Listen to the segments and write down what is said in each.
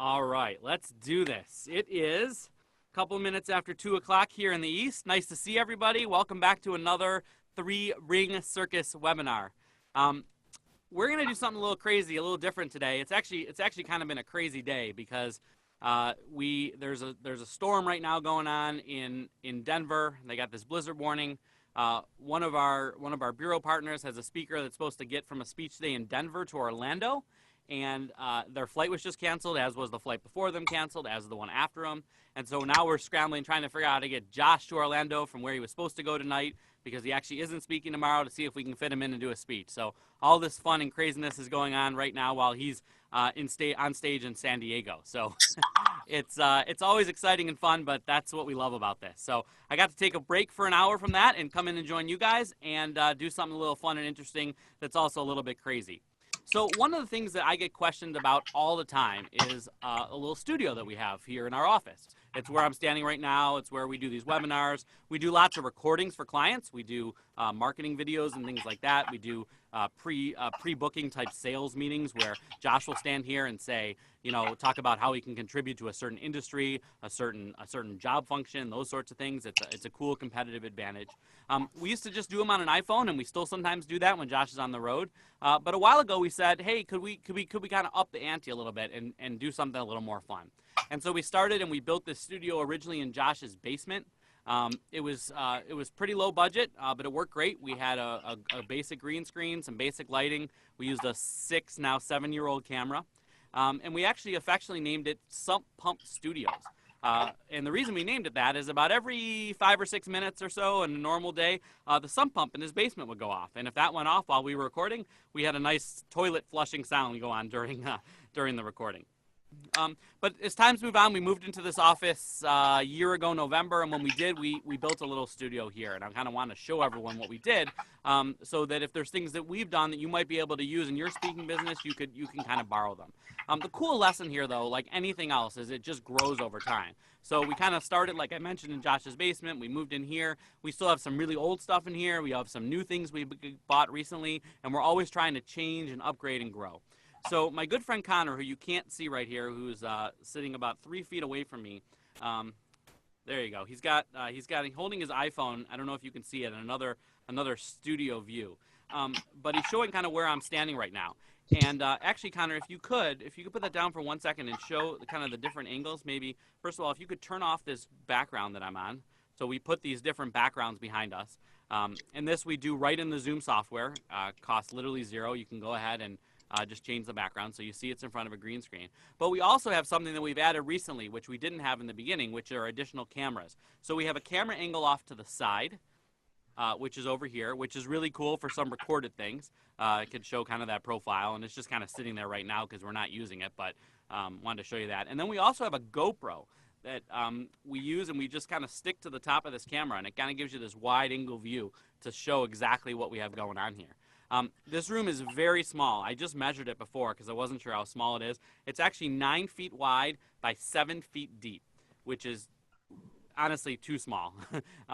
All right, let's do this. It is a couple minutes after 2 o'clock here in the East. Nice to see everybody. Welcome back to another Three Ring Circus webinar. We're going to do something a little crazy, a little different today. It's actually kind of been a crazy day because there's a storm right now going on in Denver. They got this blizzard warning. One of our bureau partners has a speaker that's supposed to get from a speech today in Denver to Orlando. And their flight was just canceled, as was the flight before them canceled, as the one after them. And so now we're scrambling, trying to figure out how to get Josh to Orlando from where he was supposed to go tonight, because he actually isn't speaking tomorrow, to see if we can fit him in and do a speech. So all this fun and craziness is going on right now while he's on stage in San Diego. So it's always exciting and fun, but that's what we love about this. So I got to take a break for an hour from that and come in and join you guys and do something a little fun and interesting that's also a little bit crazy. So one of the things that I get questioned about all the time is a little studio that we have here in our office. It's where I'm standing right now. It's where we do these webinars. We do lots of recordings for clients. We do marketing videos and things like that. We do pre-booking type sales meetings where Josh will stand here and say, talk about how he can contribute to a certain industry, a certain job function, those sorts of things. It's a cool competitive advantage. We used to just do them on an iPhone, and we still sometimes do that when Josh is on the road. But a while ago we said, hey, could we kind of up the ante a little bit and do something a little more fun? And so we started and we built this studio originally in Josh's basement. It was pretty low budget, but it worked great. We had a basic green screen, some basic lighting. We used a 7-year-old camera. And we actually affectionately named it Sump Pump Studios. And the reason we named it that is about every 5 or 6 minutes or so in a normal day, the sump pump in his basement would go off. And if that went off while we were recording, we had a nice toilet flushing sound go on during the recording. But as times move on, we moved into this office a year ago, November, and when we did, we built a little studio here, and I kind of want to show everyone what we did, so that if there's things that we've done that you might be able to use in your speaking business, you can kind of borrow them. The cool lesson here, though, like anything else, is it just grows over time. So we kind of started, like I mentioned, in Josh's basement. We moved in here. We still have some really old stuff in here. We have some new things we bought recently, and we're always trying to change and upgrade and grow. So my good friend Connor, who you can't see right here, who's sitting about 3 feet away from me, there you go. He's holding his iPhone. I don't know if you can see it in another studio view, but he's showing kind of where I'm standing right now. And actually, Connor, if you could put that down for 1 second and show kind of the different angles, maybe first of all, if you could turn off this background that I'm on. So we put these different backgrounds behind us, and this we do right in the Zoom software. Costs literally zero. You can go ahead and just change the background so you see it's in front of a green screen. But we also have something that we've added recently, which we didn't have in the beginning, which are additional cameras. So we have a camera angle off to the side, which is over here, which is really cool for some recorded things. It could show kind of that profile, and it's just kind of sitting there right now because we're not using it, but wanted to show you that. And then we also have a GoPro that we use, and we just kind of stick to the top of this camera, and it kind of gives you this wide angle view to show exactly what we have going on here. This room is very small. I just measured it before because I wasn't sure how small it is. It's actually 9 feet wide by 7 feet deep, which is honestly too small.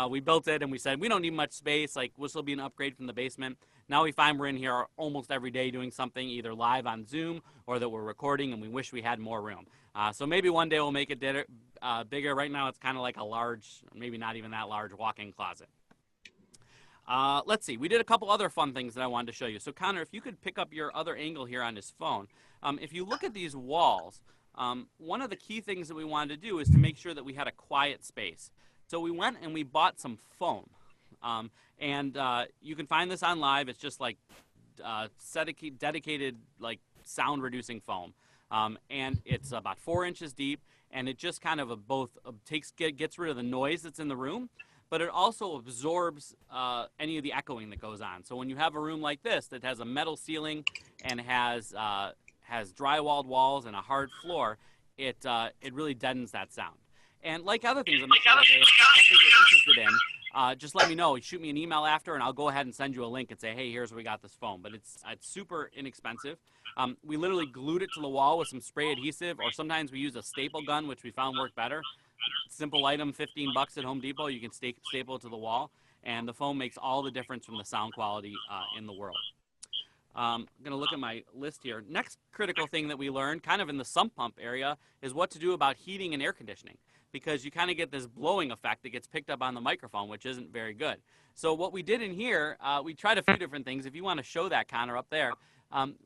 We built it and we said we don't need much space. Like, this will be an upgrade from the basement. Now we find we're in here almost every day doing something, either live on Zoom or that we're recording, and we wish we had more room. So maybe one day we'll make it bigger. Right now it's kind of like a large, maybe not even that large, walk-in closet. Let's see. We did a couple other fun things that I wanted to show you. So, Connor, if you could pick up your other angle here on his phone. If you look at these walls, one of the key things that we wanted to do is to make sure that we had a quiet space. So we went and we bought some foam. And you can find this on Live. It's just like dedicated like sound-reducing foam. And it's about 4 inches deep, and it just kind of gets rid of the noise that's in the room, but it also absorbs any of the echoing that goes on. So when you have a room like this that has a metal ceiling and has drywalled walls and a hard floor, it really deadens that sound. And like other things I'm going to show today, if it's something you're interested in, just let me know. Shoot me an email after, and I'll go ahead and send you a link and say, hey, here's where we got this foam. But it's super inexpensive. We literally glued it to the wall with some spray adhesive, or sometimes we use a staple gun, which we found worked better. Simple item, $15 at Home Depot. You can staple it to the wall, and the foam makes all the difference from the sound quality in the world. I'm going to look at my list here. Next critical thing that we learned, kind of in the sump pump area, is what to do about heating and air conditioning, because you kind of get this blowing effect that gets picked up on the microphone, which isn't very good. So what we did in here, we tried a few different things. If you want to show that, Connor, up there,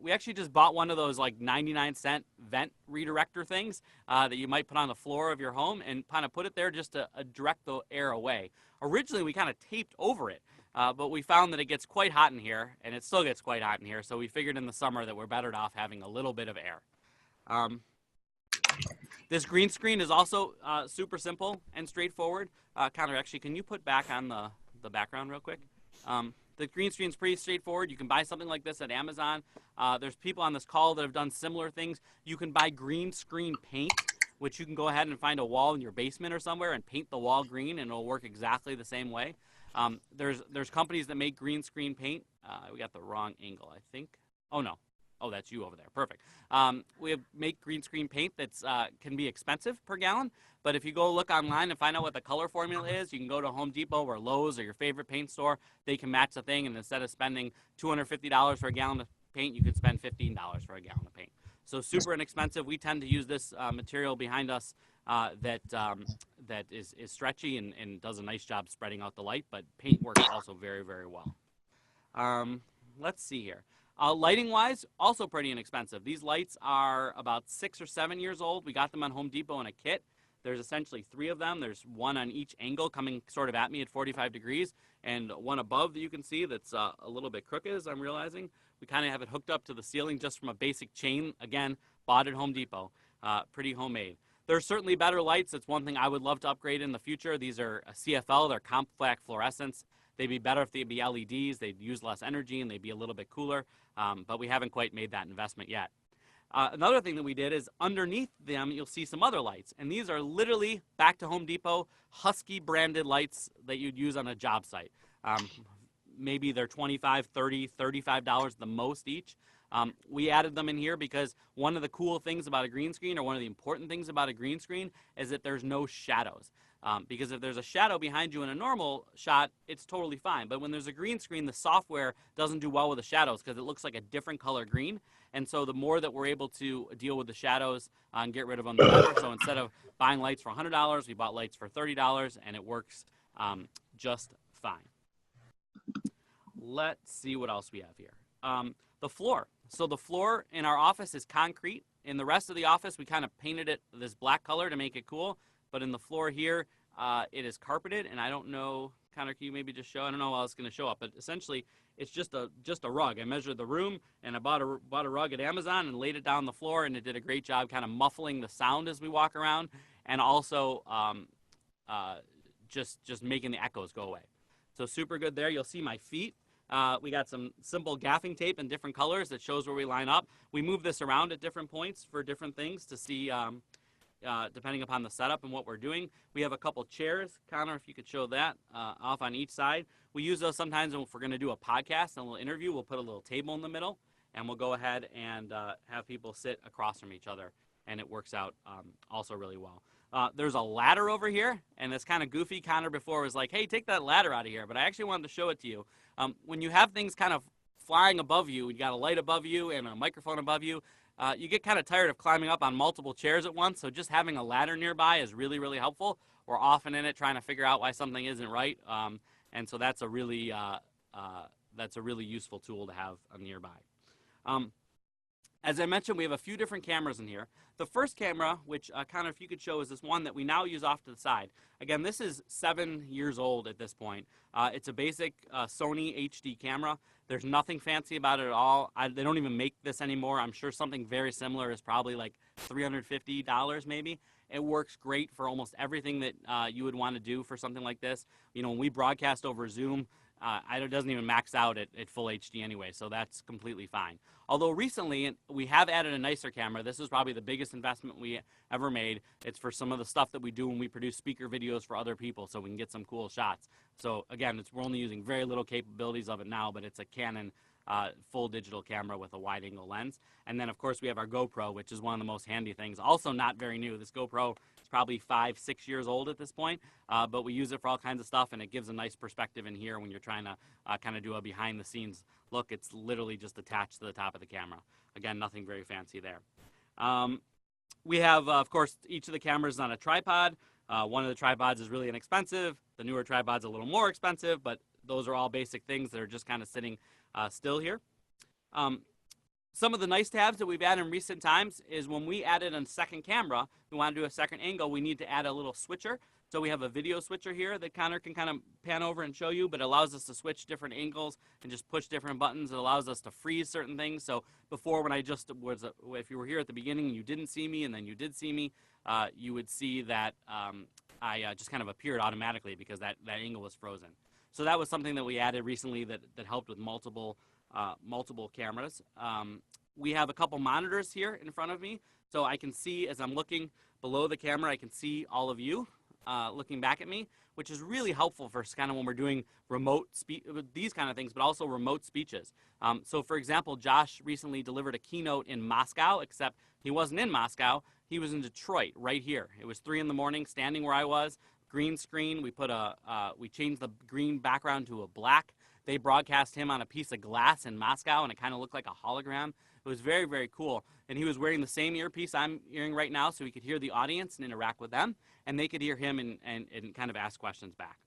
we actually just bought one of those like 99-cent vent redirector things that you might put on the floor of your home and kind of put it there just to direct the air away. Originally, we kind of taped over it. But we found that it gets quite hot in here, and it still gets quite hot in here, so we figured in the summer that we're better off having a little bit of air. This green screen is also super simple and straightforward. Connor, actually, can you put back on the background real quick? The green screen is pretty straightforward. You can buy something like this at Amazon. There's people on this call that have done similar things. You can buy green screen paint, which you can go ahead and find a wall in your basement or somewhere and paint the wall green, and it'll work exactly the same way. There's companies that make green screen paint. We got the wrong angle, I think. Oh, no. Oh, that's you over there. Perfect. We make green screen paint that's can be expensive per gallon, but if you go look online and find out what the color formula is, you can go to Home Depot or Lowe's or your favorite paint store. They can match the thing, and instead of spending $250 for a gallon of paint, you could spend $15 for a gallon of paint. So super inexpensive. We tend to use this material behind us that is stretchy and does a nice job spreading out the light, but paint works also very, very well. Let's see here. Lighting-wise, also pretty inexpensive. These lights are about 6 or 7 years old. We got them on Home Depot in a kit. There's essentially 3 of them. There's one on each angle coming sort of at me at 45 degrees, and one above that you can see that's a little bit crooked, as I'm realizing. We kind of have it hooked up to the ceiling just from a basic chain. Again, bought at Home Depot. Pretty homemade. There's certainly better lights. It's one thing I would love to upgrade in the future. These are CFL. They're compact fluorescents. They'd be better if they'd be LEDs. They'd use less energy, and they'd be a little bit cooler, but we haven't quite made that investment yet. Another thing that we did is underneath them, you'll see some other lights, and these are literally, back to Home Depot, Husky branded lights that you'd use on a job site. Maybe they're $25, $30, $35 the most each. We added them in here because one of the cool things about a green screen, or one of the important things about a green screen, is that there's no shadows. Because if there's a shadow behind you in a normal shot, it's totally fine. But when there's a green screen, the software doesn't do well with the shadows because it looks like a different color green. And so the more that we're able to deal with the shadows and get rid of them, the better. So instead of buying lights for $100, we bought lights for $30, and it works just fine. Let's see what else we have here. The floor. So the floor in our office is concrete. In the rest of the office, we kind of painted it this black color to make it cool. But in the floor here, it is carpeted, and I don't know, Connor, can you maybe just show? I don't know how it's going to show up, but essentially it's just a rug. I measured the room, and I bought a rug at Amazon and laid it down on the floor, and it did a great job kind of muffling the sound as we walk around, and also just making the echoes go away. So super good there. You'll see my feet. We got some simple gaffing tape in different colors that shows where we line up. We move this around at different points for different things to see, depending upon the setup and what we're doing. We have a couple chairs. Connor, if you could show that off on each side. We use those sometimes if we're going to do a podcast and we'll interview. We'll put a little table in the middle, and we'll go ahead and have people sit across from each other, and it works out also really well. There's a ladder over here, and it's kind of goofy. Connor before was like, hey, take that ladder out of here, but I actually wanted to show it to you. When you have things kind of flying above you, you got a light above you and a microphone above you, you get kind of tired of climbing up on multiple chairs at once, so just having a ladder nearby is really, really helpful. We're often in it trying to figure out why something isn't right, and so that's a really useful tool to have nearby. As I mentioned, we have a few different cameras in here. The first camera, which Connor, if you could show, is this one that we now use off to the side. Again, this is 7 years old at this point. It's a basic Sony HD camera. There's nothing fancy about it at all. They don't even make this anymore. I'm sure something very similar is probably like $350 maybe. It works great for almost everything that you would want to do for something like this. You know, when we broadcast over Zoom, it doesn't even max out at full HD anyway, so that's completely fine. Although recently, we have added a nicer camera. This is probably the biggest investment we ever made. It's for some of the stuff that we do when we produce speaker videos for other people, so we can get some cool shots. So again, we're only using very little capabilities of it now, but it's a Canon full digital camera with a wide angle lens. And then of course we have our GoPro, which is one of the most handy things. Also not very new. This GoPro is probably 5-6 years old at this point, but we use it for all kinds of stuff, and it gives a nice perspective in here when you're trying to kind of do a behind the scenes look. It's literally just attached to the top of the camera. Again, nothing very fancy there. We have, of course, each of the cameras on a tripod. One of the tripods is really inexpensive. The newer tripod's a little more expensive, but those are all basic things that are just kind of sitting still here. Some of the nice tabs that we've added in recent times is when we added a second camera, we want to do a second angle, we need to add a little switcher. So we have a video switcher here that Connor can kind of pan over and show you, but it allows us to switch different angles and just push different buttons. It allows us to freeze certain things. So before, when I just was, if you were here at the beginning and you didn't see me and then you did see me, you would see that I just kind of appeared automatically because that angle was frozen. So that was something that we added recently that helped with multiple cameras. We have a couple monitors here in front of me, so I can see as I'm looking below the camera, I can see all of you looking back at me, which is really helpful for kind of when we're doing remote these kind of things, but also remote speeches. So for example, Josh recently delivered a keynote in Moscow, except he wasn't in Moscow. He was in Detroit, right here. It was 3 in the morning, standing where I was, green screen. We changed the green background to a black. They broadcast him on a piece of glass in Moscow, and it kind of looked like a hologram. It was very, very cool. And he was wearing the same earpiece I'm hearing right now, so he could hear the audience and interact with them, and they could hear him and kind of ask questions back.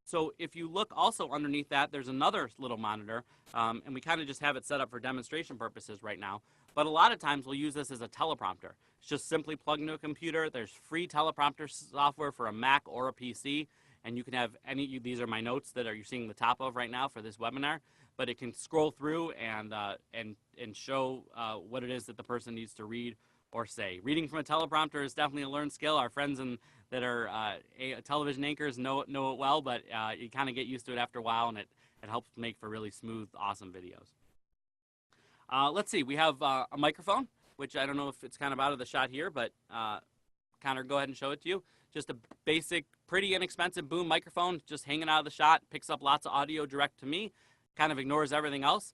So if you look also underneath that, there's another little monitor, and we kind of just have it set up for demonstration purposes right now. But a lot of times we'll use this as a teleprompter. It's just simply plugged into a computer. There's free teleprompter software for a Mac or a PC, and you can have these are my notes that you're seeing the top of right now for this webinar, but it can scroll through and show what it is that the person needs to read or say. Reading from a teleprompter is definitely a learned skill. Our friends that are television anchors know it well, but you kind of get used to it after a while, and it helps make for really smooth, awesome videos. Let's see, we have a microphone, which I don't know if it's kind of out of the shot here, but Connor, go ahead and show it to you. Just a basic, pretty inexpensive boom microphone, just hanging out of the shot, picks up lots of audio direct to me, kind of ignores everything else.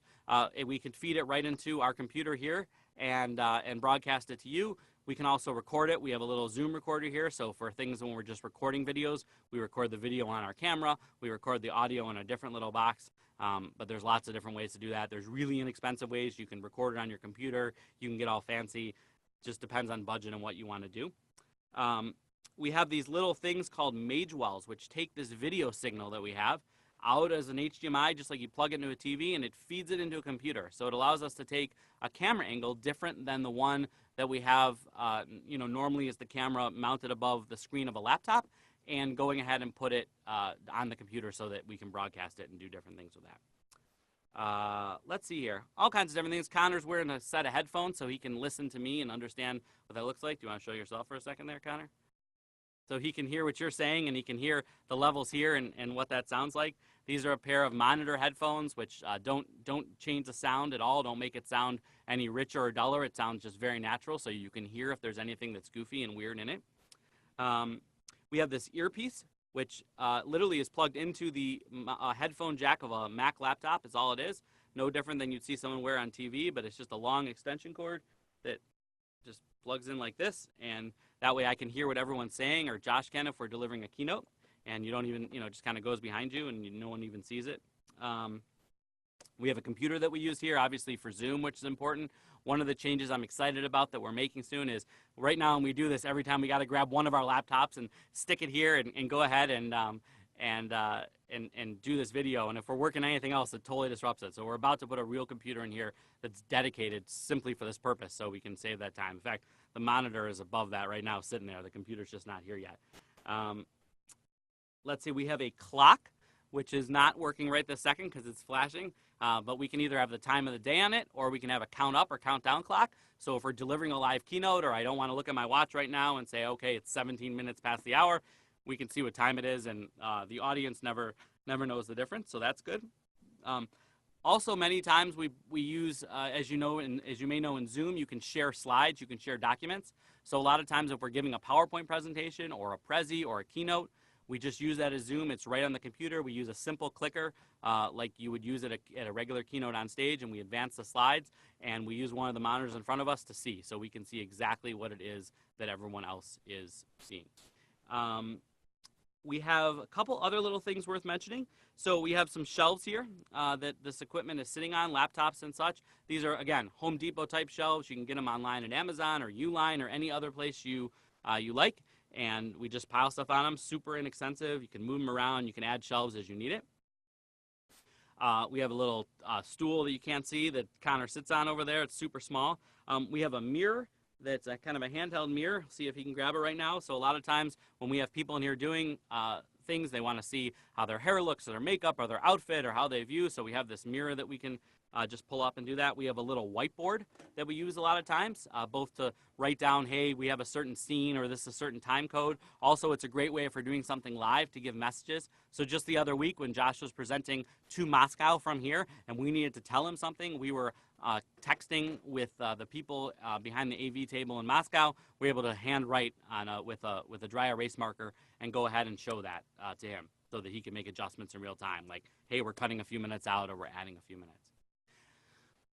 We can feed it right into our computer here and broadcast it to you. We can also record it. We have a little Zoom recorder here, so for things when we're just recording videos, we record the video on our camera, we record the audio in a different little box, but there's lots of different ways to do that. There's really inexpensive ways. You can record it on your computer. You can get all fancy. Just depends on budget and what you want to do. We have these little things called Magewells, which take this video signal that we have out as an HDMI, just like you plug it into a TV, and it feeds it into a computer. So it allows us to take a camera angle different than the one that we have, normally is the camera mounted above the screen of a laptop, and going ahead and put it on the computer so that we can broadcast it and do different things with that. Let's see here. All kinds of different things. Connor's wearing a set of headphones so he can listen to me and understand what that looks like. Do you want to show yourself for a second there, Connor? So he can hear what you're saying, and he can hear the levels here and what that sounds like. These are a pair of monitor headphones, which don't change the sound at all. Don't make it sound any richer or duller. It sounds just very natural, so you can hear if there's anything that's goofy and weird in it. We have this earpiece, which literally is plugged into the headphone jack of a Mac laptop, is all it is. No different than you'd see someone wear on TV, but it's just a long extension cord that just plugs in like this, and that way I can hear what everyone's saying, or Josh can if we're delivering a keynote, and you don't even, just kind of goes behind you and no one even sees it. We have a computer that we use here, obviously for Zoom, which is important. One of the changes I'm excited about that we're making soon is right now, and we do this every time, we got to grab one of our laptops and stick it here and go ahead and do this video. And if we're working on anything else, it totally disrupts it. So we're about to put a real computer in here that's dedicated simply for this purpose, so we can save that time. In fact, the monitor is above that right now, sitting there. The computer's just not here yet. Let's see, we have a clock, which is not working right this second because it's flashing, but we can either have the time of the day on it, or we can have a count up or count down clock. So if we're delivering a live keynote, or I don't want to look at my watch right now and say, okay, it's 17 minutes past the hour, we can see what time it is, and the audience never knows the difference, so that's good. Also, many times we use, as you may know in Zoom, you can share slides, you can share documents. So a lot of times if we're giving a PowerPoint presentation or a Prezi or a keynote, We just use that as Zoom. It's right on the computer. We use a simple clicker like you would use it at a regular keynote on stage, and we advance the slides, and we use one of the monitors in front of us to see, so we can see exactly what it is that everyone else is seeing. We have a couple other little things worth mentioning. So we have some shelves here that this equipment is sitting on, laptops and such. These are, again, Home Depot type shelves. You can get them online at Amazon or Uline or any other place you like. And we just pile stuff on them, super inexpensive. You can move them around. You can add shelves as you need it. We have a little stool that you can't see that Connor sits on over there. It's super small. We have a mirror that's a kind of a handheld mirror. See if he can grab it right now. So a lot of times when we have people in here doing things, they want to see how their hair looks or their makeup or their outfit or how they view. So we have this mirror that we can just pull up and do that. We have a little whiteboard that we use a lot of times, both to write down, hey, we have a certain scene or this is a certain time code. Also, it's a great way for doing something live to give messages. So just the other week when Josh was presenting to Moscow from here and we needed to tell him something, we were texting with the people behind the AV table in Moscow. We're able to handwrite on with a dry erase marker and go ahead and show that to him so that he can make adjustments in real time, like, hey, we're cutting a few minutes out or we're adding a few minutes.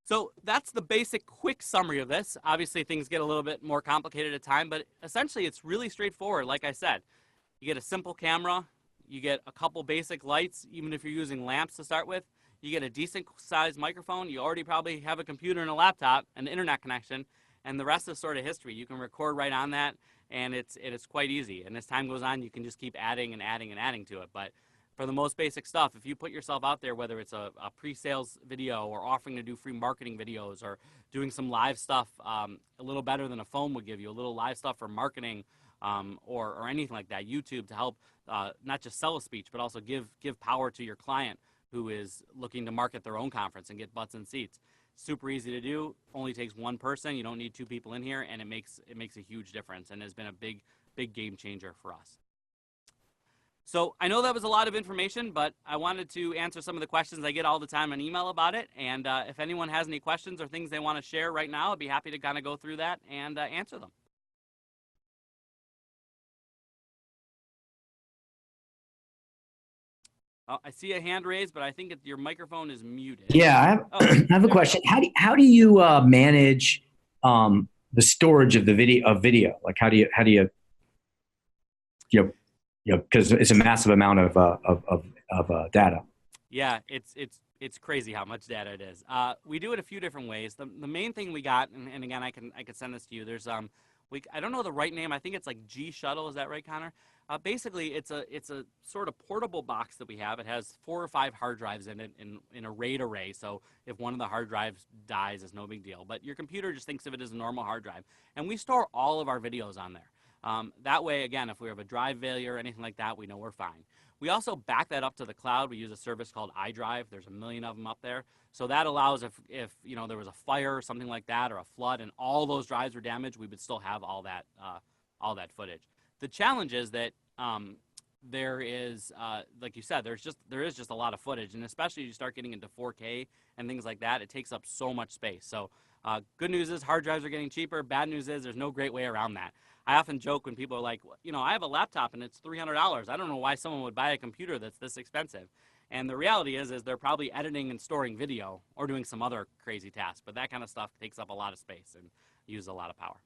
So that's the basic quick summary of this. Obviously, things get a little bit more complicated at times, but essentially it's really straightforward. Like I said, you get a simple camera, you get a couple basic lights, even if you're using lamps to start with. You get a decent sized microphone. You already probably have a computer and a laptop, an internet connection, and the rest is sort of history. You can record right on that, and it's quite easy. And as time goes on, you can just keep adding and adding and adding to it. But for the most basic stuff, if you put yourself out there, whether it's a pre-sales video or offering to do free marketing videos or doing some live stuff a little better than a phone would give you, a little live stuff for marketing or anything like that, YouTube to help not just sell a speech, but also give power to your client who is looking to market their own conference and get butts in seats. Super easy to do, only takes one person. You don't need two people in here, and it makes a huge difference and has been a big game changer for us. So I know that was a lot of information, but I wanted to answer some of the questions I get all the time on email about it. And if anyone has any questions or things they want to share right now, I'd be happy to kind of go through that and answer them. Oh, I see a hand raised, but I think your microphone is muted. Yeah, I have a question. How do you manage the storage of the video? Like how do you because it's a massive amount of data. Yeah, it's crazy how much data it is. We do it a few different ways. The main thing we got, and again, I can send this to you. There's I don't know the right name. I think it's like G Shuttle. Is that right, Connor? Basically, it's a sort of portable box that we have. It has 4 or 5 hard drives in it in a RAID array. So if one of the hard drives dies, it's no big deal. But your computer just thinks of it as a normal hard drive. And we store all of our videos on there. That way, again, if we have a drive failure or anything like that, we know we're fine. We also back that up to the cloud. We use a service called iDrive. There's a million of them up there. So that allows if there was a fire or something like that or a flood and all those drives were damaged, we would still have all that footage. The challenge is that there is, like you said, there is just a lot of footage, and especially as you start getting into 4K and things like that, it takes up so much space. So good news is hard drives are getting cheaper. Bad news is there's no great way around that. I often joke when people are like, I have a laptop and it's $300. I don't know why someone would buy a computer that's this expensive. And the reality is they're probably editing and storing video or doing some other crazy task. But that kind of stuff takes up a lot of space and uses a lot of power.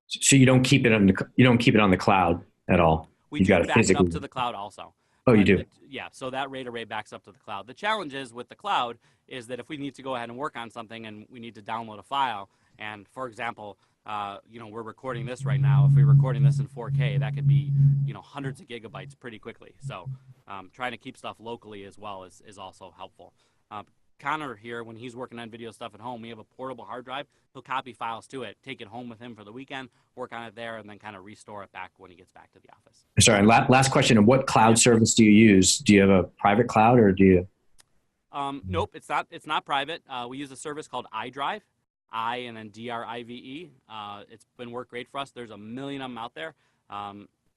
So you don't keep it on the cloud at all. We do back it up to the cloud also. Oh, you do? Yeah, so that RAID array backs up to the cloud. The challenge is with the cloud is that if we need to go ahead and work on something and we need to download a file, and for example, we're recording this right now. If we're recording this in 4K, that could be, hundreds of gigabytes pretty quickly. So trying to keep stuff locally as well is also helpful. Connor here, when he's working on video stuff at home, we have a portable hard drive. He'll copy files to it, take it home with him for the weekend, work on it there, and then kind of restore it back when he gets back to the office. Sorry, last question. What cloud service do you use? Do you have a private cloud or do you? Nope, it's not private. We use a service called iDrive, I and then DRIVE. It's been worked great for us. There's a million of them out there.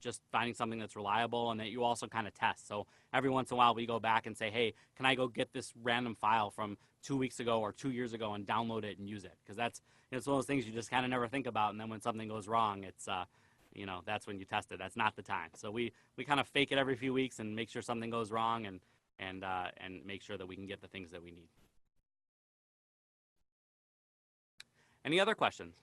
Just finding something that's reliable and that you also kind of test. So every once in a while we go back and say, hey, can I go get this random file from 2 weeks ago or 2 years ago and download it and use it? Because it's one of those things you just kind of never think about. And then when something goes wrong, it's that's when you test it. That's not the time. So we kind of fake it every few weeks and make sure something goes wrong and make sure that we can get the things that we need. Any other questions?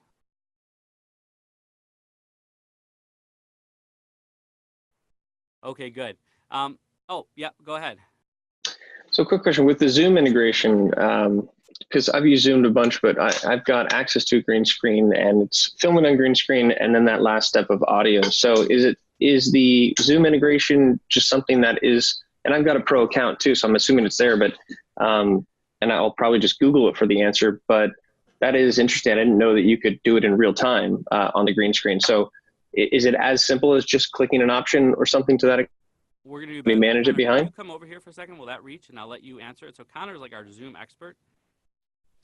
Okay, good. Oh, yeah, go ahead. So quick question with the Zoom integration, because I've used Zoom a bunch, but I've got access to a green screen and it's filming on green screen and then that last step of audio. So is the Zoom integration just something that is, and I've got a pro account too, so I'm assuming it's there, but, and I'll probably just Google it for the answer, but that is interesting. I didn't know that you could do it in real time on the green screen. So is it as simple as just clicking an option or something to that extent? We're going to do We that. manage it behind? Can you come over here for a second? Will that reach? And I'll let you answer it. So Connor's like our Zoom expert.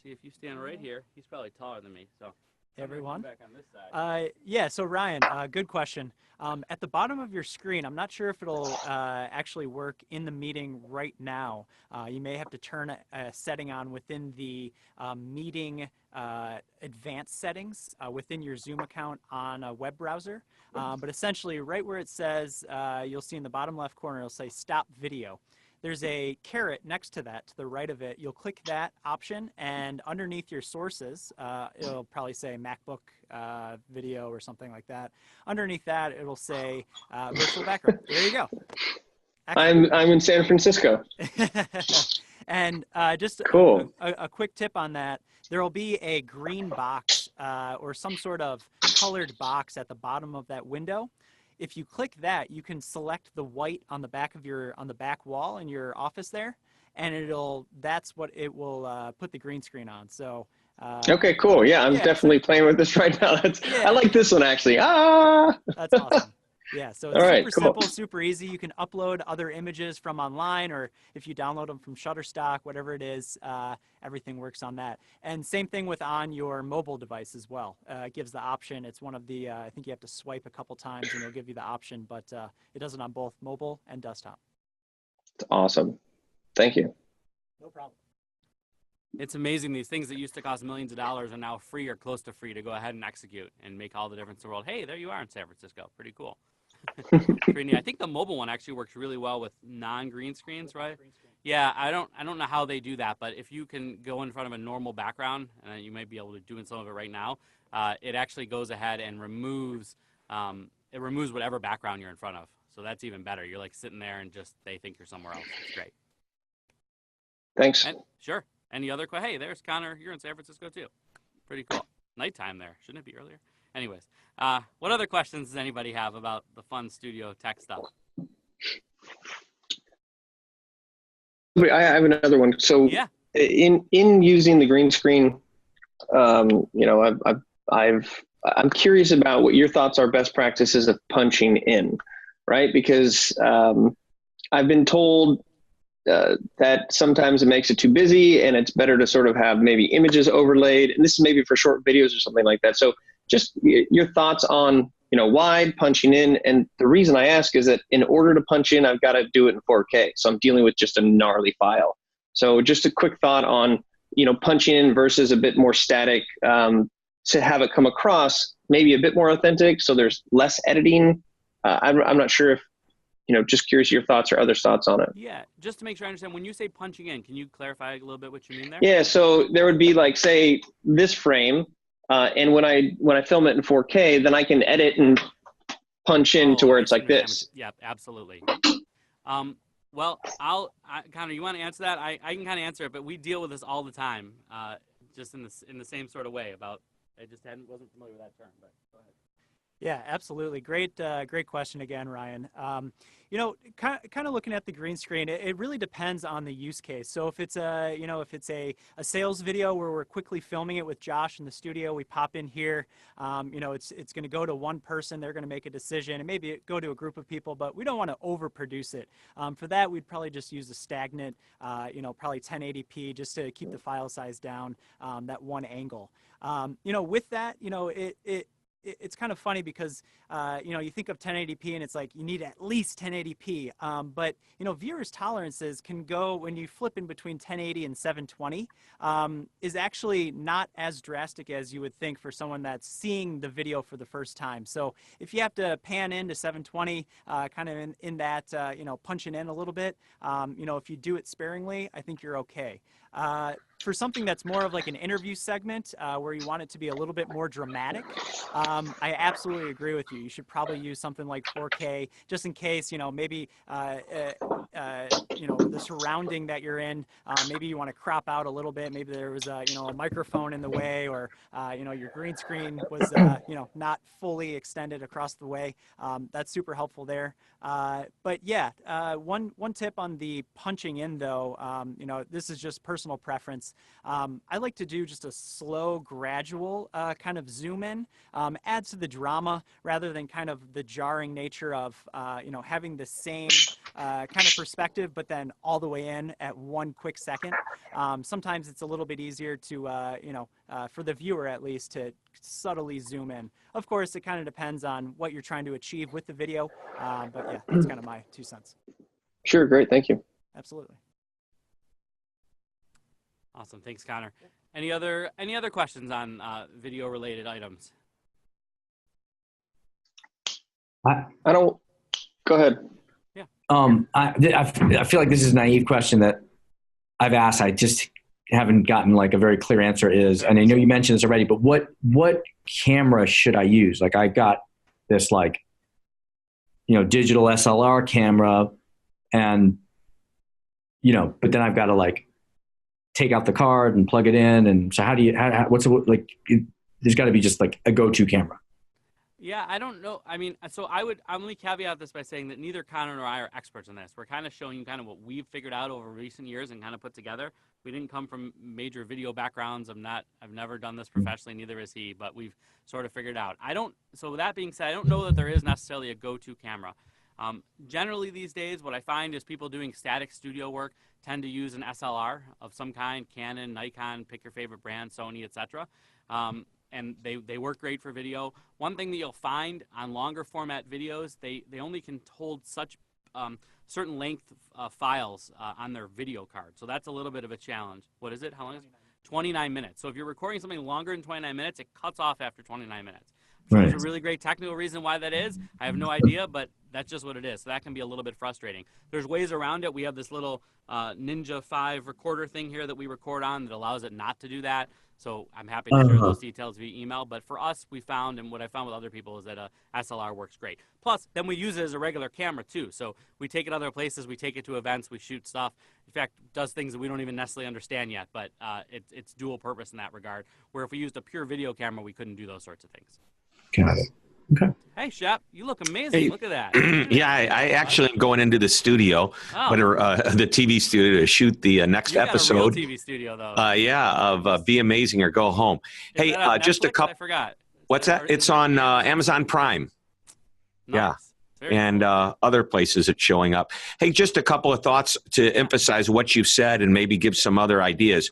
See, if you stand right here, he's probably taller than me. So Hey, everyone. back on this side. Yeah, so Ryan, good question. At the bottom of your screen, I'm not sure if it'll actually work in the meeting right now. You may have to turn a setting on within the meeting advanced settings within your Zoom account on a web browser. But essentially, right where it says, you'll see in the bottom left corner, it'll say Stop Video. There's a caret next to that, to the right of it. You'll click that option, and underneath your sources, it'll probably say MacBook video or something like that. Underneath that, it'll say virtual background. There you go. I'm in San Francisco. And just Cool. a quick tip on that, there will be a green box or some sort of colored box at the bottom of that window. If you click that, you can select the white on the back of on the back wall in your office there, and that's what it will put the green screen on. So Okay, cool. Yeah, I'm definitely playing with this right now. I like this one actually. That's awesome. Yeah, so it's All right, super cool. simple, super easy. You can upload other images from online, or if you download them from Shutterstock, whatever it is, everything works on that. And same thing with on your mobile device as well. It gives the option. It's one of the, I think you have to swipe a couple times and it'll give you the option, but it does it on both mobile and desktop. It's awesome. Thank you. No problem. It's amazing. These things that used to cost millions of dollars are now free or close to free to go ahead and execute and make all the difference in the world. Hey, there you are in San Francisco. Pretty cool. Pretty neat. I think the mobile one actually works really well with non-green screens, right? Yeah, I don't know how they do that, but if you can go in front of a normal background, and you might be able to do some of it right now, it actually goes ahead and removes whatever background you're in front of. So that's even better. You're like sitting there and just they think you're somewhere else. It's great. Thanks. And, sure. Any other questions? Hey, there's Connor. You're in San Francisco too. Pretty cool. Nighttime there. Shouldn't it be earlier? Anyways, what other questions does anybody have about the fun studio tech stuff? I have another one. So Yeah. in using the green screen, I'm curious about what your thoughts are, best practices of punching in, right? Because I've been told that sometimes it makes it too busy and it's better to sort of have maybe images overlaid. And this is maybe for short videos or something like that. So just your thoughts on, wide punching in. And the reason I ask is that in order to punch in, I've got to do it in 4K. So I'm dealing with just a gnarly file. So just a quick thought on, punching in versus a bit more static, to have it come across maybe a bit more authentic. So there's less editing. I'm not sure if, just curious your thoughts or other thoughts on it. Yeah, just to make sure I understand, when you say punching in, can you clarify a little bit what you mean there? Yeah, so there would be like, say, this frame, and when I film it in 4K, then I can edit and punch in to where it's like this. Yeah, absolutely. Well, Connor, you want to answer that? I can kind of answer it, but we deal with this all the time, just in the same sort of way. I just wasn't familiar with that term, but go ahead. Yeah, absolutely. Great question again, Ryan. Kind of looking at the green screen, it really depends on the use case. So if it's a sales video where we're quickly filming it with Josh in the studio, we pop in here. It's going to go to one person. They're going to make a decision, and maybe go to a group of people, but we don't want to overproduce it. For that, we'd probably just use a stagnant, probably 1080p, just to keep the file size down. That one angle. With that, it's kind of funny because, you think of 1080p and it's like you need at least 1080p. But, viewers' tolerances can go when you flip in between 1080 and 720 is actually not as drastic as you would think for someone that's seeing the video for the first time. So if you have to pan into 720, kind of in that, punching in a little bit, if you do it sparingly, I think you're okay. For something that's more of like an interview segment where you want it to be a little bit more dramatic, I absolutely agree with you. You should probably use something like 4K just in case, maybe, the surrounding that you're in, maybe you want to crop out a little bit. Maybe there was a microphone in the way, or, your green screen was, not fully extended across the way. That's super helpful there. But yeah, one tip on the punching in though, this is just personal preference. I like to do just a slow, gradual kind of zoom in, adds to the drama rather than kind of the jarring nature of, having the same kind of perspective, but then all the way in at one quick second. Sometimes it's a little bit easier to, for the viewer at least, to subtly zoom in. Of course, it kind of depends on what you're trying to achieve with the video, but yeah, that's kind of my 2 cents. Sure, great, thank you. Absolutely. Awesome, thanks, Connor. Any other questions on video related items? I don't. Go ahead. Yeah. I feel like this is a naive question that I've asked. I just haven't gotten like a very clear answer. And I know you mentioned this already, but what camera should I use? Like I got this like, digital SLR camera, and but then I've got to like take out the card and plug it in. And so there's got to be just like a go-to camera. Yeah, I don't know. I mean, so I'm going to caveat this by saying that neither Connor nor I are experts in this. We're kind of showing you kind of what we've figured out over recent years and kind of put together. We didn't come from major video backgrounds. I've never done this professionally, neither has he, but we've sort of figured out. So with that being said, I don't know that there is necessarily a go-to camera. Generally these days, what I find is people doing static studio work tend to use an SLR of some kind, Canon, Nikon, pick your favorite brand, Sony, etc. And they work great for video. One thing that you'll find on longer format videos, they only can hold such certain length files on their video card. So that's a little bit of a challenge. What is it? How long is it? 29 minutes. So if you're recording something longer than 29 minutes, it cuts off after 29 minutes. Right. There's a really great technical reason why that is. I have no idea, but that's just what it is. So that can be a little bit frustrating. There's ways around it. We have this little Ninja 5 recorder thing here that we record on that allows it not to do that. So I'm happy to share those details via email. But for us, we found, and what I found with other people, is that a SLR works great. Plus, then we use it as a regular camera, too. So we take it other places. We take it to events. We shoot stuff. In fact, does things that we don't even necessarily understand yet. But it's dual purpose in that regard, where if we used a pure video camera, we couldn't do those sorts of things. Got it. Okay. Hey, Shep, you look amazing. Hey. Look at that. Yeah, I actually am going into the studio, the TV studio, to shoot the next episode. You got a real TV studio, though. Of Be Amazing or Go Home. Hey, just a couple. I forgot. What's that? It's on Amazon Prime. Nice. Yeah. And other places it's showing up. Hey, just a couple of thoughts to emphasize what you've said and maybe give some other ideas.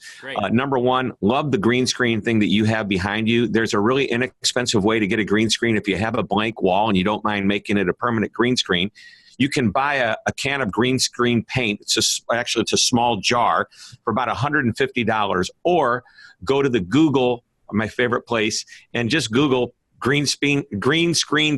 Number one, love the green screen thing that you have behind you. There's a really inexpensive way to get a green screen. If you have a blank wall and you don't mind making it a permanent green screen, you can buy a can of green screen paint. It's a small jar for about $150, or go to the Google, my favorite place, and just Google green screen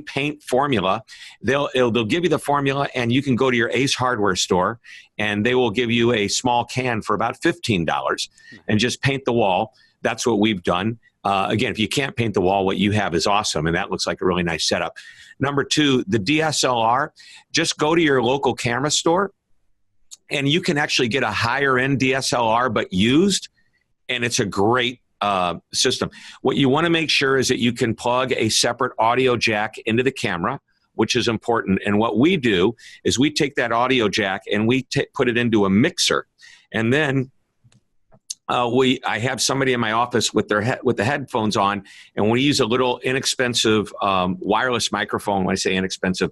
paint formula. They'll give you the formula, and you can go to your Ace Hardware store, and they will give you a small can for about $15 and just paint the wall. That's what we've done. Again, if you can't paint the wall, what you have is awesome, and that looks like a really nice setup. Number two, the DSLR. Just go to your local camera store, and you can actually get a higher-end DSLR, but used, and it's a great system. What you want to make sure is that you can plug a separate audio jack into the camera, which is important. And what we do is we take that audio jack and we put it into a mixer, and then I have somebody in my office with the headphones on, and we use a little inexpensive wireless microphone. When I say inexpensive,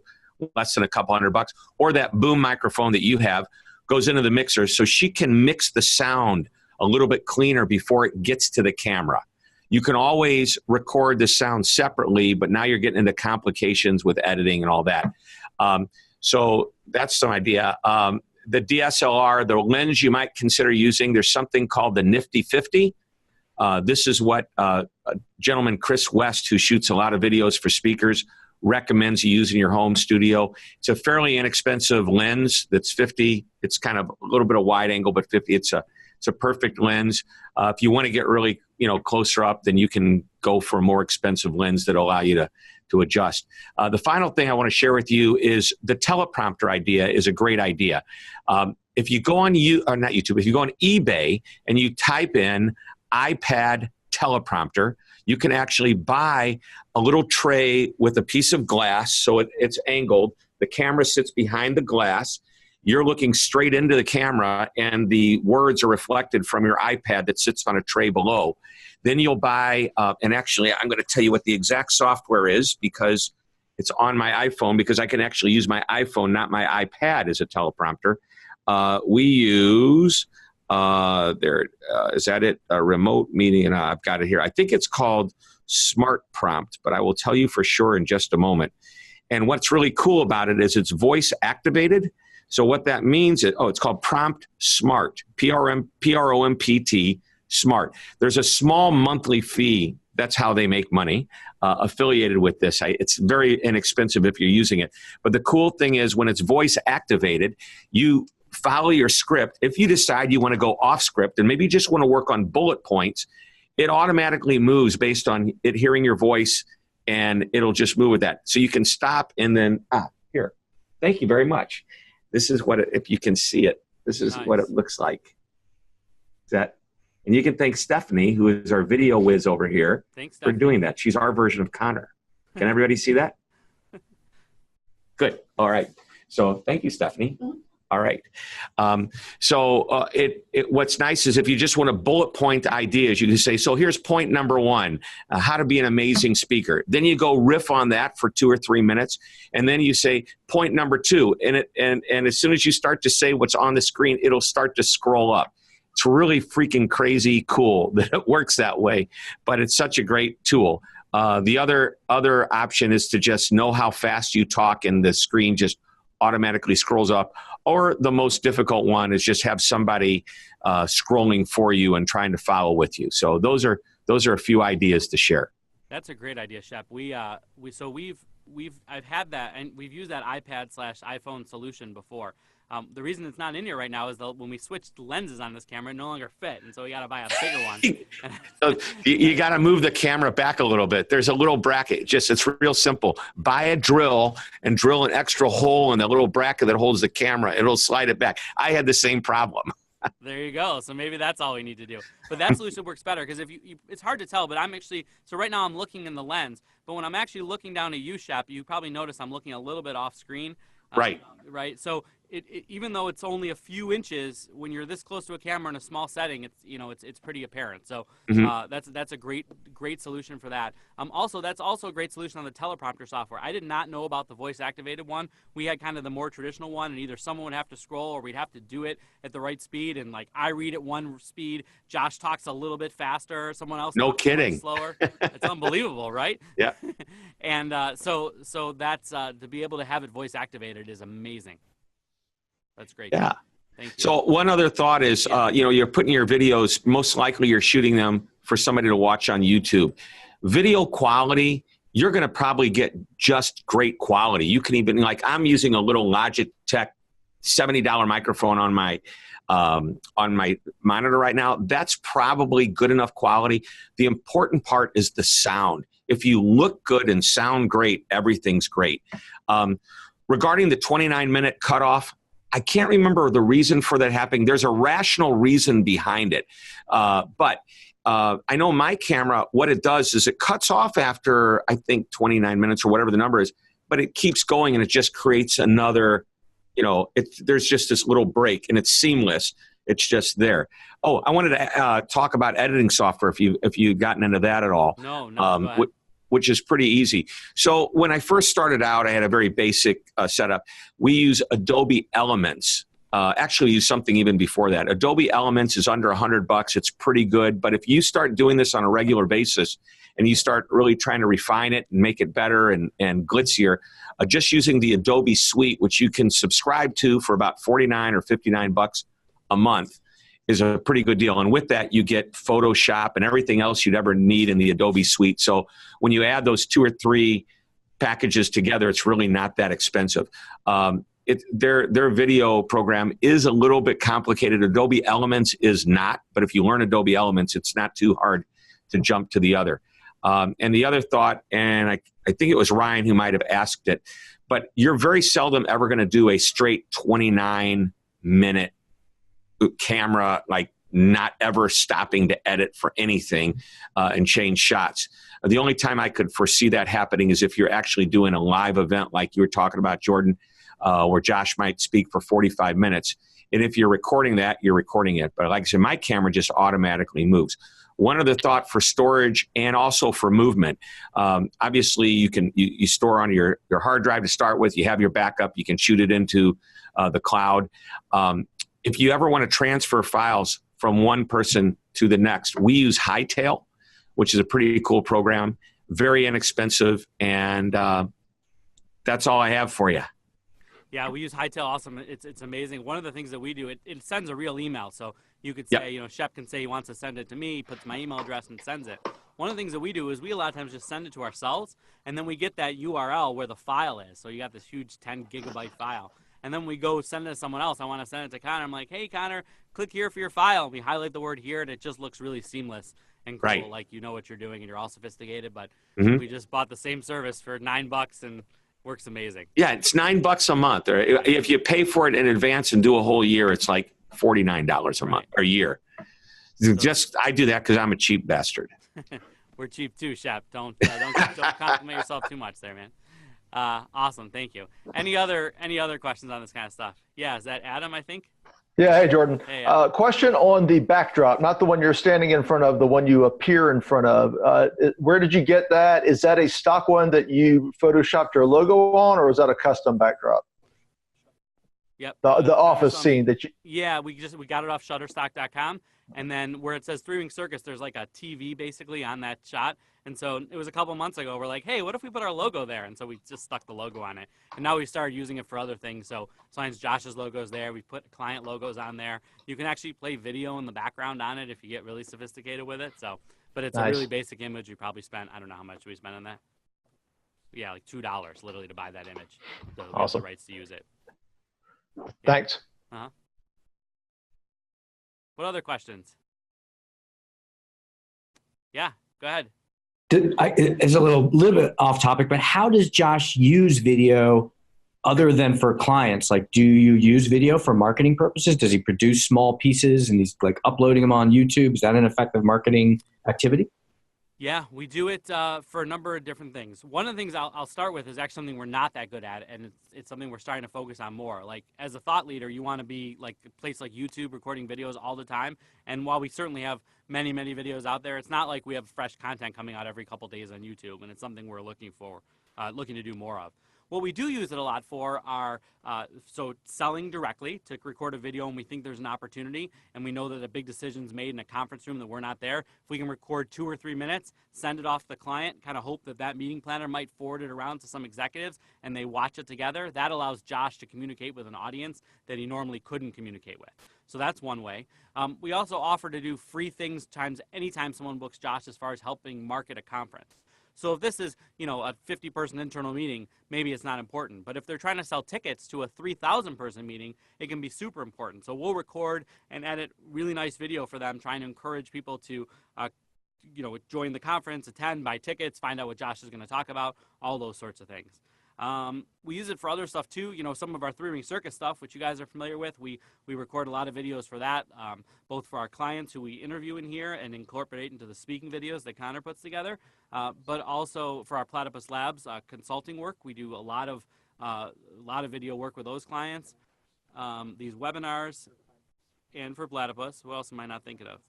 less than a couple $100, or that boom microphone that you have goes into the mixer, so she can mix the sound a little bit cleaner before it gets to the camera. You can always record the sound separately, but now you're getting into complications with editing and all that. So that's some idea. The DSLR, the lens you might consider using, there's something called the Nifty 50. This is what a gentleman, Chris West, who shoots a lot of videos for speakers, recommends you use in your home studio. It's a fairly inexpensive lens that's 50. It's kind of a little bit of wide angle, but 50. It's a perfect lens. If you want to get really closer up, then you can go for a more expensive lens that will allow you to adjust. The final thing I want to share with you is the teleprompter idea is a great idea. If you go on not YouTube, if you go on eBay and you type in iPad teleprompter, you can actually buy a little tray with a piece of glass, so it's angled. The camera sits behind the glass. You're looking straight into the camera, and the words are reflected from your iPad that sits on a tray below. Then you'll buy, and actually I'm going to tell you what the exact software is because it's on my iPhone, because I can actually use my iPhone, not my iPad, as a teleprompter. We use, is that it? A remote meeting, and I've got it here. I think it's called Smart Prompt, but I will tell you for sure in just a moment. And what's really cool about it is it's voice activated. So what that means is, it's called Prompt Smart, Prompt Smart. There's a small monthly fee. That's how they make money affiliated with this. It's very inexpensive if you're using it. But the cool thing is when it's voice activated, you follow your script. If you decide you want to go off script and maybe you just want to work on bullet points, it automatically moves based on it hearing your voice, and it'll just move with that. So you can stop and then, here. Thank you very much. This is what, if you can see it, this is nice. What it looks like. And you can thank Stephanie, who is our video whiz over here, for doing that. She's our version of Connor. Can everybody see that? Good. All right. So thank you, Stephanie. Mm-hmm. All right. What's nice is if you just want to bullet point ideas, you can say, so here's point number 1, how to be an amazing speaker. Then you go riff on that for 2 or 3 minutes. And then you say point number 2. And as soon as you start to say what's on the screen, it'll start to scroll up. It's really freaking crazy cool that it works that way, but it's such a great tool. The other option is to just know how fast you talk and the screen just automatically scrolls up. Or the most difficult one is just have somebody scrolling for you and trying to follow with you. So those are a few ideas to share. That's a great idea, Shep. I've had that, and we've used that iPad/iPhone solution before. The reason it's not in here right now is when we switched lenses on this camera, it no longer fit, and so we got to buy a bigger one. So you got to move the camera back a little bit. There's a little bracket. It's real simple. Buy a drill and drill an extra hole in the little bracket that holds the camera. It'll slide it back. I had the same problem. There you go. So maybe that's all we need to do. But that solution works better because if it's hard to tell, but so right now I'm looking in the lens, but when I'm actually looking down at you, Shep, you probably notice I'm looking a little bit off screen. Right. Right. So even though it's only a few inches, when you're this close to a camera in a small setting, it's pretty apparent. So that's a great solution for that. Also, that's also a great solution on the teleprompter software. I did not know about the voice activated one. We had kind of the more traditional one, and either someone would have to scroll or we'd have to do it at the right speed. And like I read at one speed, Josh talks a little bit faster, someone else no talks kidding slower. It's unbelievable, right? Yeah. And so that's to be able to have it voice activated is amazing. That's great. Yeah. Thank you. So one other thought is, you're putting your videos, most likely you're shooting them for somebody to watch on YouTube. Video quality, you're going to probably get just great quality. You can even, I'm using a little Logitech $70 microphone on my monitor right now. That's probably good enough quality. The important part is the sound. If you look good and sound great, everything's great. Regarding the 29-minute cutoff, I can't remember the reason for that happening. There's a rational reason behind it. But I know my camera, what it does is it cuts off after, I think, 29 minutes or whatever the number is, but it keeps going and it just creates another, there's just this little break and it's seamless. It's just there. Oh, I wanted to talk about editing software if you've gotten into that at all. No. Which is pretty easy. So when I first started out, I had a very basic setup. We use Adobe Elements actually use something even before that. Adobe Elements is under $100. It's pretty good. But if you start doing this on a regular basis and you start really trying to refine it and make it better and glitzier, just using the Adobe Suite, which you can subscribe to for about $49 or $59 a month, is a pretty good deal. And with that, you get Photoshop and everything else you'd ever need in the Adobe Suite. So when you add those 2 or 3 packages together, it's really not that expensive. Their video program is a little bit complicated. Adobe Elements is not, but if you learn Adobe Elements, it's not too hard to jump to the other. And the other thought, and I think it was Ryan who might have asked it, but you're very seldom ever going to do a straight 29-minute camera, like not ever stopping to edit for anything and change shots. The only time I could foresee that happening is if you're actually doing a live event like you were talking about, Jordan, where Josh might speak for 45 minutes. And if you're recording that, you're recording it. But like I said, my camera just automatically moves. One other thought for storage and also for movement. Obviously, you store on your hard drive to start with. You have your backup. You can shoot it into the cloud. If you ever want to transfer files from one person to the next, we use Hightail, which is a pretty cool program, very inexpensive, and that's all I have for you. Yeah, we use Hightail. Awesome. It's amazing. One of the things that we do, it sends a real email. So you could say, Shep can say he wants to send it to me, he puts my email address and sends it. One of the things that we do is we a lot of times just send it to ourselves, and then we get that URL where the file is. So you got this huge 10 gigabyte file. And then we go send it to someone else. I want to send it to Connor. I'm like, hey, Connor, click here for your file. We highlight the word here, and it just looks really seamless and cool. Right. Like you know what you're doing, and you're all sophisticated. But Mm-hmm. we just bought the same service for $9 and works amazing. Yeah, it's $9 a month. Or if you pay for it in advance and do a whole year, it's like $49 a month or a year. I do that because I'm a cheap bastard. We're cheap too, Shep. Don't compliment yourself too much there, man. Awesome, thank you. Any other questions on this kind of stuff? Yeah, is that Adam? I think. Yeah. Hey, Jordan. Hey, question on the backdrop, not the one you're standing in front of, the one you appear in front of. Where did you get that? Is that a stock one that you photoshopped your logo on, or is that a custom backdrop? Yep. The office scene that you. Yeah, we got it off Shutterstock.com, and then where it says Three Ring Circus, there's like a TV basically on that shot. And so it was a couple months ago. We're like, hey, what if we put our logo there? And so we just stuck the logo on it. And now we started using it for other things. So sometimes Josh's logo's there. We put client logos on there. You can actually play video in the background on it if you get really sophisticated with it. So, but it's Nice. a really basic image. We probably spent, I don't know how much we spent on that. Yeah, like $2 literally to buy that image. So we have Awesome. the rights to use it. Yeah. Thanks. What other questions? Yeah, go ahead. It's a little bit off topic, but how does Josh use video other than for clients? Like, do you use video for marketing purposes? Does he produce small pieces and he's like uploading them on YouTube? Is that an effective marketing activity? Yeah, we do it for a number of different things. One of the things I'll start with is actually something we're not that good at, and it's something we're starting to focus on more. Like, as a thought leader, you want to be like a place like YouTube, recording videos all the time. And while we certainly have many, many videos out there, it's not like we have fresh content coming out every couple days on YouTube, and it's something we're looking to do more of. What we do use it a lot for are so selling directly to record a video when we think there's an opportunity and we know that a big decision's made in a conference room that we're not there. If we can record 2 or 3 minutes, send it off to the client, kind of hope that meeting planner might forward it around to some executives and they watch it together, that allows Josh to communicate with an audience that he normally couldn't communicate with. So that's one way. We also offer to do free things anytime someone books Josh as far as helping market a conference. So if this is, a 50-person internal meeting, maybe it's not important. But if they're trying to sell tickets to a 3,000-person meeting, it can be super important. So we'll record and edit really nice video for them, trying to encourage people to, join the conference, attend, buy tickets, find out what Josh is going to talk about, all those sorts of things. We use it for other stuff too. Some of our Three Ring Circus stuff, which you guys are familiar with, we record a lot of videos for that, both for our clients who we interview in here and incorporate into the speaking videos that Connor puts together, but also for our Platypus Labs consulting work. We do a lot of video work with those clients, these webinars, and for Platypus. Who else am I not thinking of?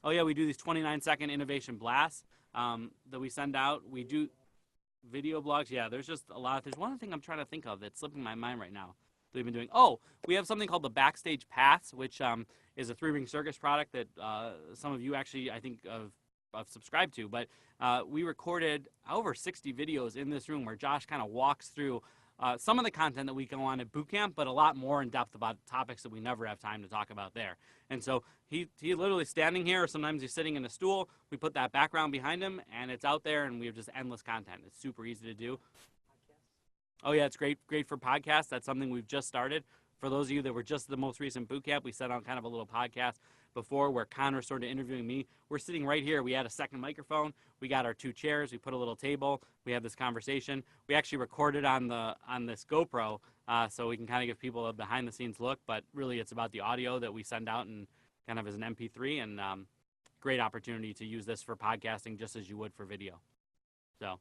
Oh yeah, we do these 29-second innovation blasts that we send out. We do video blogs. Yeah, there's just a lot. There's one thing I'm trying to think of that's slipping my mind right now. we've been doing. Oh, we have something called the Backstage Pass, which is a 3-Ring Circus product that some of you actually, I think, have subscribed to. But we recorded over 60 videos in this room where Josh kind of walks through some of the content that we go on at boot camp, but a lot more in depth about topics that we never have time to talk about there. And so he literally standing here, or sometimes he's sitting in a stool. We put that background behind him, and it's out there, and we have just endless content. It's super easy to do. Oh yeah, it's great for podcasts. That's something we've just started. For those of you that were just the most recent boot camp, we set out kind of a little podcast before where Connor started interviewing me. We're sitting right here. We had a second microphone. We got our 2 chairs. We put a little table. We have this conversation. We actually recorded on this GoPro, so we can kind of give people a behind-the-scenes look. But really, it's about the audio that we send out and kind of as an MP3. And great opportunity to use this for podcasting just as you would for video. So.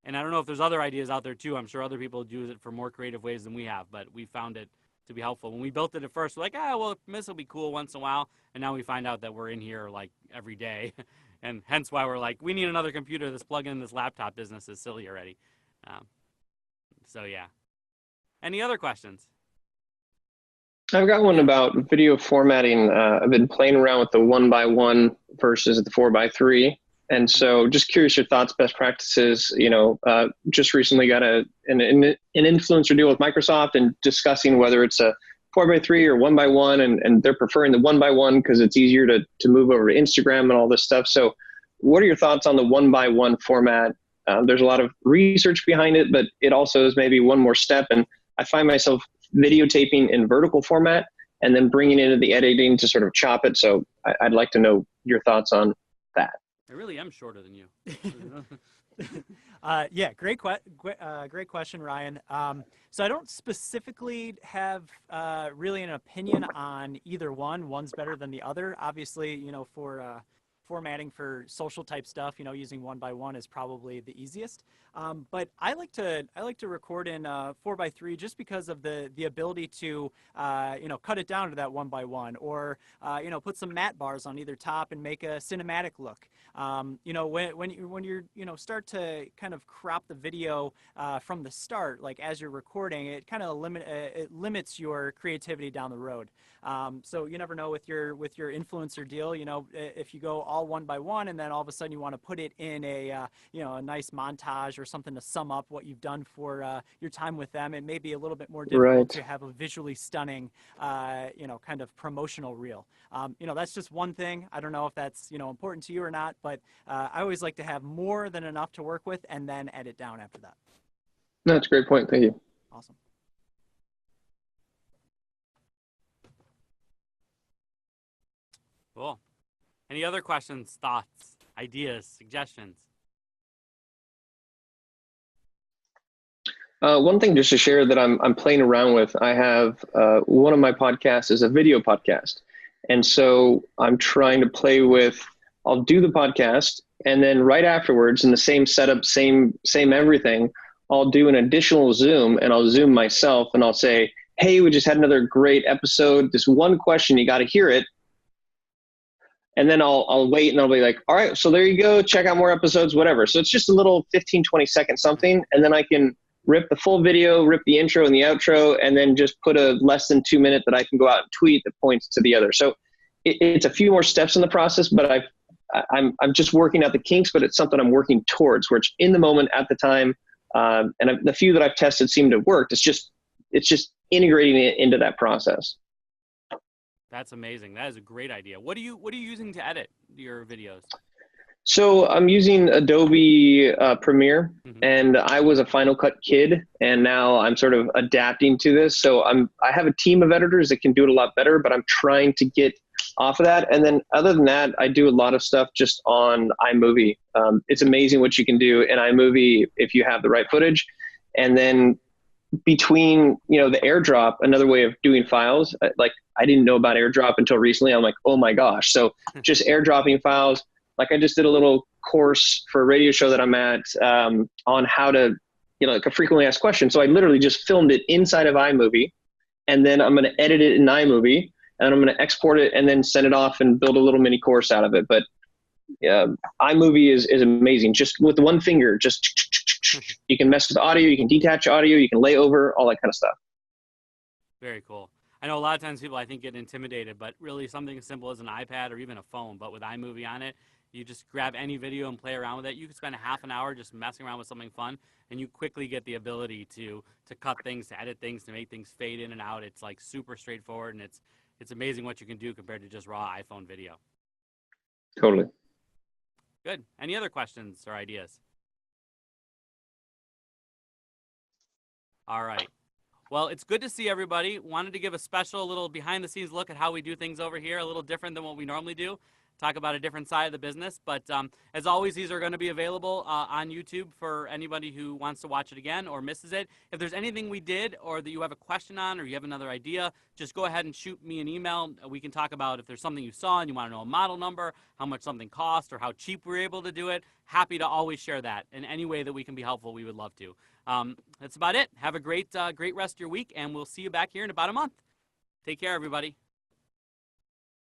And I don't know if there's other ideas out there too. I'm sure other people use it for more creative ways than we have, but we found it to be helpful. When we built it at first, we're like, well, this will be cool once in a while. And now we find out that we're in here like every day. And hence why we're like, we need another computer. This plug-in in this laptop business is silly already. So yeah. Any other questions? I've got one about video formatting. I've been playing around with the 1x1 versus the 4x3. And so just curious your thoughts, best practices. Just recently got an influencer deal with Microsoft and discussing whether it's a 4x3 or 1x1, and they're preferring the 1x1 because it's easier to move over to Instagram and all this stuff. So what are your thoughts on the 1x1 format? There's a lot of research behind it, but it also is maybe one more step. And I find myself videotaping in vertical format and then bringing it into the editing to sort of chop it. So I'd like to know your thoughts on that. I really am shorter than you. Yeah, great question, Ryan. So I don't specifically have really an opinion on either one. One's better than the other. Obviously, for formatting for social type stuff, using 1x1 is probably the easiest. But I like to record in 4x3 just because of the ability to cut it down to that 1x1, or put some matte bars on either top and make a cinematic look. When you're start to kind of crop the video from the start, like as you're recording, it kind of limits your creativity down the road. So you never know with your influencer deal. If you go all 1x1 and then all of a sudden you want to put it in a nice montage or something to sum up what you've done for your time with them, it may be a little bit more difficult to have a visually stunning kind of promotional reel. That's just one thing. I don't know if that's important to you or not, but I always like to have more than enough to work with and then edit down after that. No, that's a great point. Thank you. Awesome. Cool. Any other questions, thoughts, ideas, suggestions? One thing just to share that I'm playing around with, I have one of my podcasts is a video podcast. And so I'm trying to play with, I'll do the podcast, and then right afterwards in the same setup, same everything, I'll do an additional Zoom, and I'll Zoom myself and I'll say, hey, we just had another great episode. This one question, you got to hear it. And then I'll wait and I'll be like, all right, so there you go. Check out more episodes, whatever. So it's just a little 15, 20 second something. And then I can rip the full video, rip the intro and the outro, and then just put a less than 2 minute that I can go out and tweet that points to the other. So it's a few more steps in the process, but I'm just working out the kinks, but it's something I'm working towards, where it's in the moment at the time. And the few that I've tested seem to have worked. It's just integrating it into that process. That's amazing. That is a great idea. What are you using to edit your videos? So I'm using Adobe Premiere, and I was a Final Cut kid, and now I'm sort of adapting to this. So I have a team of editors that can do it a lot better, but I'm trying to get off of that. And then other than that, I do a lot of stuff just on iMovie. It's amazing what you can do in iMovie if you have the right footage. And then between, the AirDrop, another way of doing files, like I didn't know about AirDrop until recently. I'm like, oh my gosh. So just AirDropping files. Like I just did a little course for a radio show that I'm at on how to, like a frequently asked question. So I literally just filmed it inside of iMovie, and then I'm going to edit it in iMovie, and I'm going to export it and then send it off and build a little mini course out of it. But iMovie is amazing. Just with one finger, just You can mess with the audio, you can detach audio, you can lay over, all that kind of stuff. Very cool. I know a lot of times people, I think, get intimidated, but really something as simple as an iPad or even a phone, but with iMovie on it, you just grab any video and play around with it. You can spend a half an hour just messing around with something fun, and you quickly get the ability to cut things, to edit things, to make things fade in and out. It's like super straightforward, and it's amazing what you can do compared to just raw iPhone video. Totally. Good. Any other questions or ideas? All right. Well, it's good to see everybody. Wanted to give a special little behind-the-scenes look at how we do things over here, a little different than what we normally do. Talk about a different side of the business. But as always, these are going to be available on YouTube for anybody who wants to watch it again or misses it. If there's anything we did or that you have a question on or you have another idea, just go ahead and shoot me an email. We can talk about if there's something you saw and you want to know a model number, how much something cost, or how cheap we were able to do it. Happy to always share that. In any way that we can be helpful, we would love to. That's about it. Have a great rest of your week, and we'll see you back here in about a month. Take care, everybody.